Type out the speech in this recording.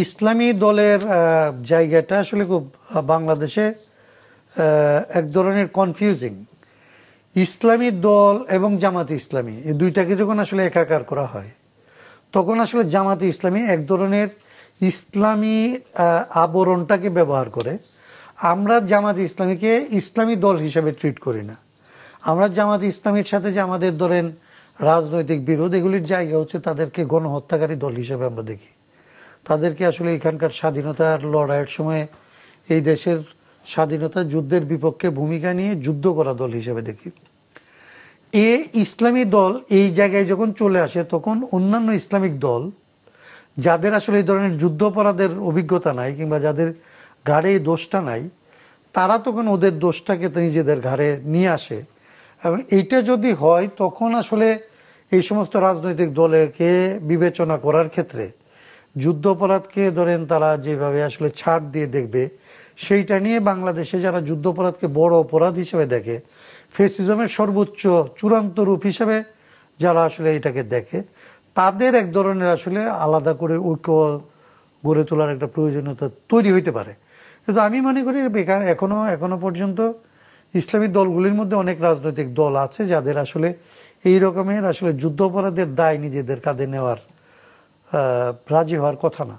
ইসলামী দলের জায়গাটা আসলে খুব বাংলাদেশে এক ধরনের কনফিউজিং। ইসলামী দল এবং জামাতে ইসলামী এই দুইটাকে যখন আসলে একাকার করা হয় তখন আসলে জামাতে ইসলামী এক ধরনের ইসলামী আবরণটাকে ব্যবহার করে। আমরা জামাতে ইসলামীকে ইসলামী দল হিসেবে ট্রিট করি না। আমরা জামাতে ইসলামীর সাথে যে আমাদের ধরেন রাজনৈতিক বিরোধ, এগুলির জায়গা হচ্ছে তাদেরকে গণহত্যাকারী দল হিসেবে আমরা দেখি। তাদেরকে আসলে এখানকার স্বাধীনতার লড়াইয়ের সময় এই দেশের স্বাধীনতা যুদ্ধের বিপক্ষে ভূমিকা নিয়ে যুদ্ধ করা দল হিসেবে দেখি। ইসলামী দল এই জায়গায় যখন চলে আসে তখন অন্যান্য ইসলামিক দল যাদের আসলে এই ধরনের যুদ্ধাপরাধের অভিজ্ঞতা নাই কিংবা যাদের ঘাড়ে এই দোষটা নাই, তারা তখন ওদের দোষটাকে নিজেদের ঘাড়ে নিয়ে আসে। এবং এইটা যদি হয় তখন আসলে এই সমস্ত রাজনৈতিক দলকে বিবেচনা করার ক্ষেত্রে যুদ্ধাপরাধকে ধরেন তারা যেভাবে আসলে ছাড় দিয়ে দেখবে, সেইটা নিয়ে বাংলাদেশে যারা যুদ্ধাপরাধকে বড় অপরাধ হিসেবে দেখে, ফ্যাসিজমের সর্বোচ্চ চূড়ান্ত রূপ হিসেবে যারা আসলে এটাকে দেখে, তাদের এক ধরনের আসলে আলাদা করে ঐক্য গড়ে তোলার একটা প্রয়োজনীয়তা তৈরি হইতে পারে। কিন্তু আমি মনে করি এখনো পর্যন্ত ইসলামী দলগুলির মধ্যে অনেক রাজনৈতিক দল আছে যাদের আসলে এই রকমের আসলে যুদ্ধাপরাধের দায় নিজেদের কাঁধে নেওয়ার রাজি হওয়ার কথা না।